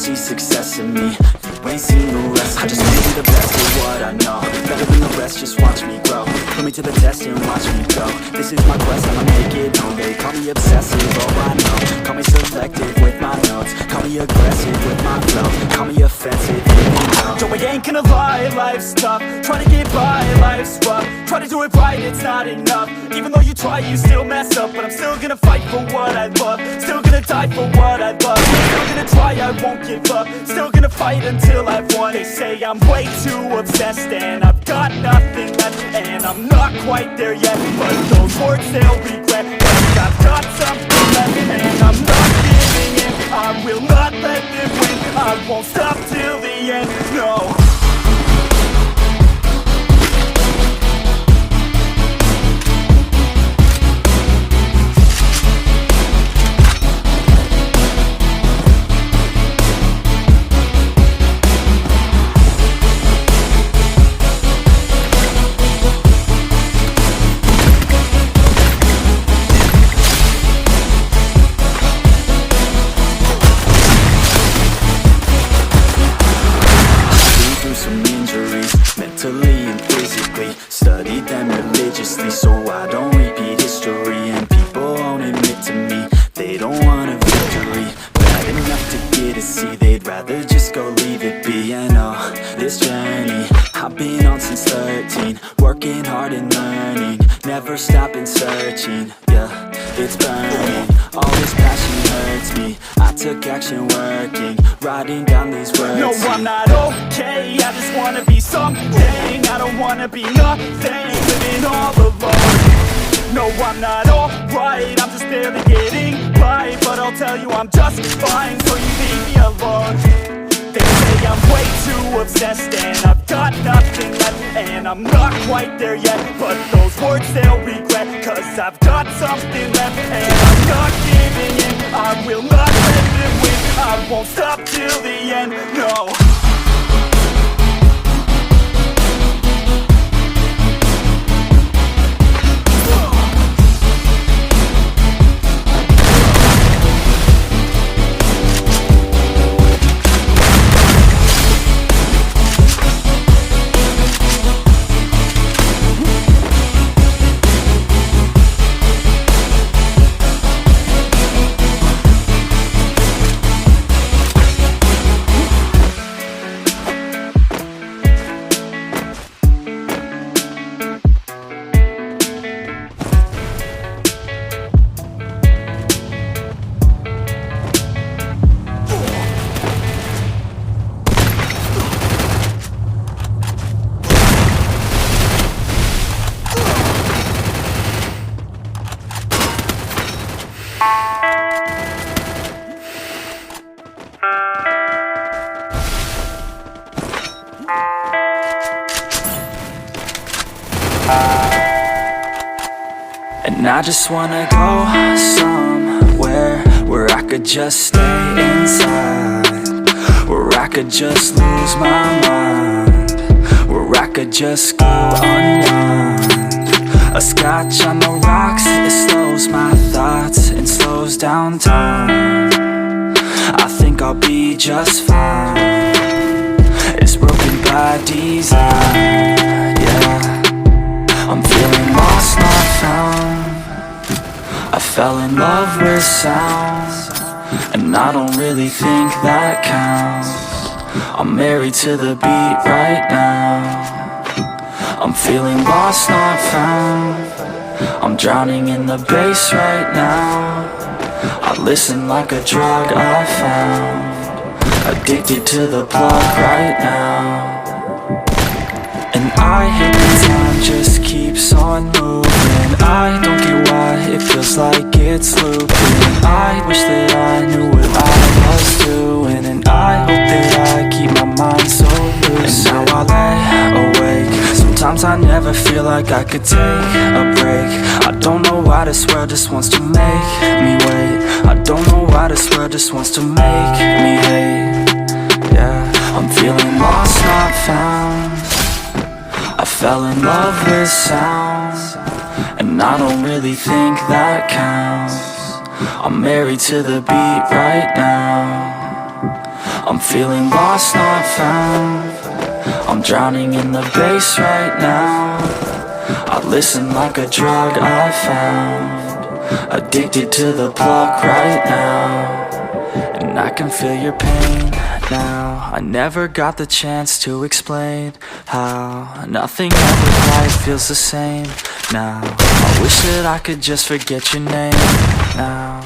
see success in me. You ain't seen the rest. I just wanna be the best at what I know, better than the rest, just watch me grow. Put me to the test and watch me go. This is my quest, I'ma make it known. They call me obsessive, oh I know. Call me selective with my notes. Call me aggressive with my flow. Call me offensive, even though Joe, I ain't gonna lie, life's tough. Try to get by, life's rough. Try to do it right, it's not enough. Even though you try, you still mess up. But I'm still gonna fight for what I love. Still gonna die for what I love. Still gonna try, I won't give up. Still gonna fight until I've won. They say I'm way too obsessed and I've got nothing left, and I'm not quite there yet, but those words they'll regret. But I've got something left and I'm not giving in. I will not let them win. I won't stop till the end, no. Mentally and physically, studied them religiously, so I don't repeat history. And people won't admit to me they don't want a victory bad enough to get a C. They'd rather just go leave it be. I know this journey I've been on since 13, working hard and learning, never stopping searching. Yeah, it's burning, all this passion hurts me. I took action working, writing down these words. No, I'm not okay, I just wanna be something. I don't wanna be nothing, living all alone. No, I'm not alright, I'm just barely getting by. But I'll tell you I'm just fine, so you leave me alone. They say I'm way too obsessed and I've got nothing left, and I'm not quite there yet, but those words they'll regret. Cause I've got something left and I'm not giving in. I will not let them win. I won't stop till the end, no. And I just wanna go somewhere where I could just stay inside, where I could just lose my mind, where I could just go unwind. A scotch on the rocks, it slows my thoughts and slows down time. I think I'll be just fine. It's broken by design, yeah. I'm feeling lost, not found. I fell in love with sound, and I don't really think that counts. I'm married to the beat right now. I'm feeling lost, not found. I'm drowning in the bass right now. I listen like a drug I found, addicted to the plug right now. And I hate the time just keeps on moving. I don't get why it feels like it's looping. I wish that I knew what I was doing, and I hope that I keep my mind so loose. And now I lay awake, sometimes I never feel like I could take a break. I don't know why this world just wants to make me wait. I don't know why this world just wants to make me hate. Yeah, I'm feeling lost, not found. I fell in love with sound, and I don't really think that counts. I'm married to the beat right now. I'm feeling lost, not found. I'm drowning in the bass right now. I listen like a drug I found. Addicted to the plug right now. And I can feel your pain now. I never got the chance to explain how nothing ever quite feels the same now. I wish that I could just forget your name now.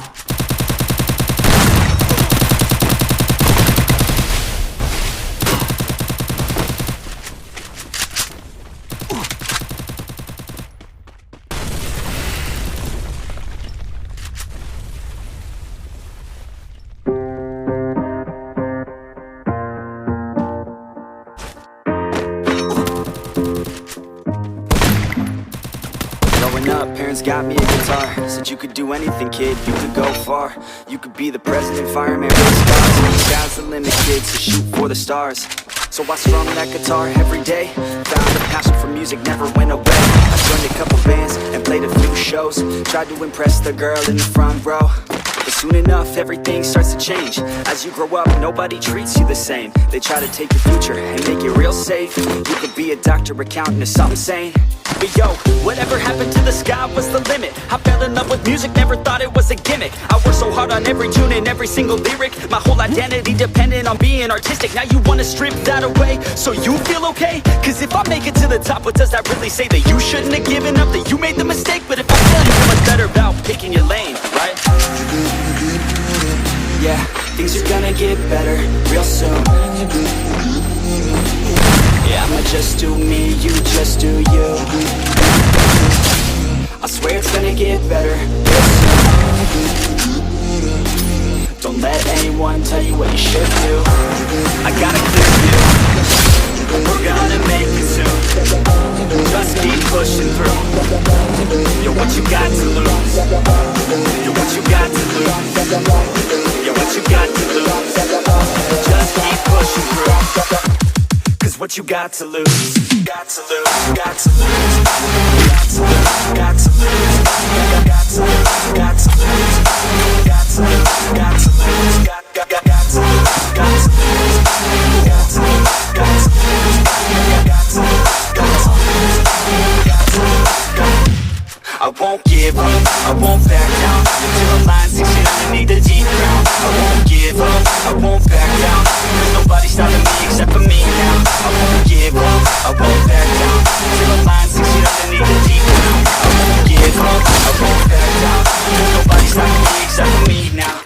Growing up, parents got me a guitar. Said you could do anything, kid, you could go far. You could be the president, fireman, rock stars. Sky's the limit, kid, so shoot for the stars. So I strummed that guitar every day. Found a passion for music, never went away. I joined a couple bands and played a few shows. Tried to impress the girl in the front row. But soon enough, everything starts to change. As you grow up, nobody treats you the same. They try to take your future and make it real safe. You could be a doctor, accountant, or something sane. But yo, whatever happened to the sky was the limit. I fell in love with music, never thought it was a gimmick. I worked so hard on every tune and every single lyric. My whole identity depended on being artistic. Now you wanna strip that away, so you feel okay? Cause if I make it to the top, what does that really say? That you shouldn't have given up, that you made the mistake? But if I fail, you feel much better about picking your lane, right? Yeah, things are gonna get better real soon. Yeah, I'ma just do me, you just do you. I swear it's gonna get better real soon. Don't let anyone tell you what you should do. I got a clear view. We're gonna make it soon. Just keep pushing through. You're what you got to lose. You're what you got to lose. You're what you got to lose. Just keep pushing through. Cause what you got to lose, got to lose, got to lose, got to lose, got to lose, got to lose, got to lose, got to lose, got to lose, got to lose, got to lose, got to lose, got to lose, got to lose, got to lose. I won't give up, I won't back down until the line sinks in underneath the deep ground. I won't give up, I won't back down. There's nobody stopping me except for me now. I won't give up, I won't back down until the line sinks in underneath the deep ground. I won't give up, I won't back down. There's nobody stopping me except for me now.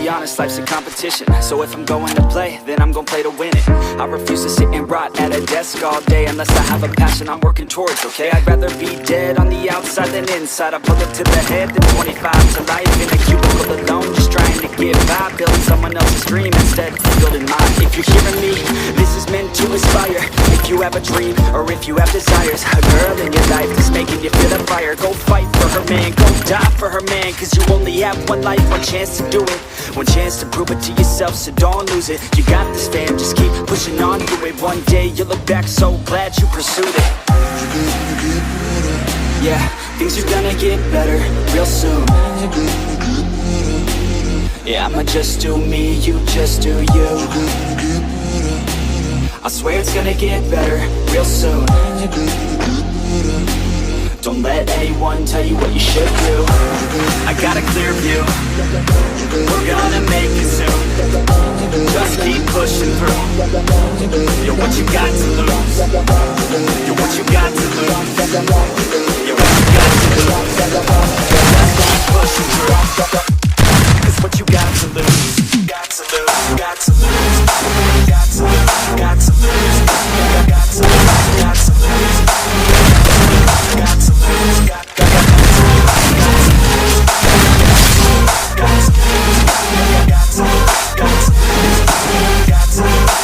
Honest, life's a competition. So if I'm going to play, then I'm gonna play to win it. I refuse to sit and rot at a desk all day unless I have a passion I'm working towards, okay? I'd rather be dead on the outside than inside. I pull it to the head than 25 to life in a cubicle alone, just trying to get by, building someone else's dream instead of building mine. If you're hearing me, this is meant to inspire. If you have a dream or if you have desires, a girl in your life is making you feel a fire. Go fight for her man, go die for her man. Cause you only have one life, one chance to do it. One chance to prove it to yourself, so don't lose it. You got this, fam, just keep pushing on through it. One day you'll look back so glad you pursued it. Yeah, things are gonna get better real soon. Yeah, I'ma just do me, you just do you. I swear it's gonna get better real soon. Don't let anyone tell you what you should do. I got a clear view. We're gonna make it soon. Just keep pushing through. You're what you got to lose. You're what you got to lose. You're what you got to lose. Just keep pushing through. Cause what you got to lose. Got to lose. Got to lose. Got to lose. Got to lose. Got to lose. Got to lose. Got to lose. Got to lose.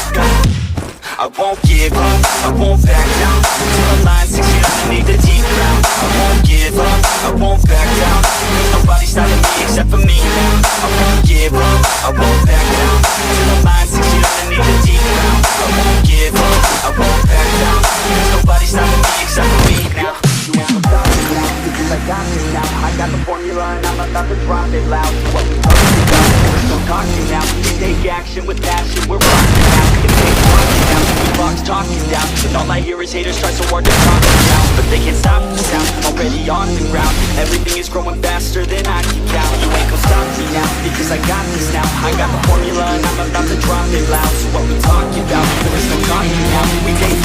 I won't won't give up, I won't back down until the line 6 feet underneath the deep ground. I won't give up, I won't back down. There's nobody stopping me except for me now. I won't give up, I won't back down until the line 6 feet underneath the deep ground. I won't give up, I won't back down. There's nobody stopping me except for me now. You ain't gonna stop me now, because I got this now. I got the formula and I'm about to drop it loud. What we talking about, there's no talking now. We can take action with passion, we're rocking now. We can take talking now, we box talking down. And all I hear is haters try so hard to talk me down, but they can't stop the sound, already on the ground. Everything is growing faster than I can count. You ain't gonna stop me now, because I got this now. I got the formula and I'm about to drop it loud. So what we talking about, there's no talking now. We take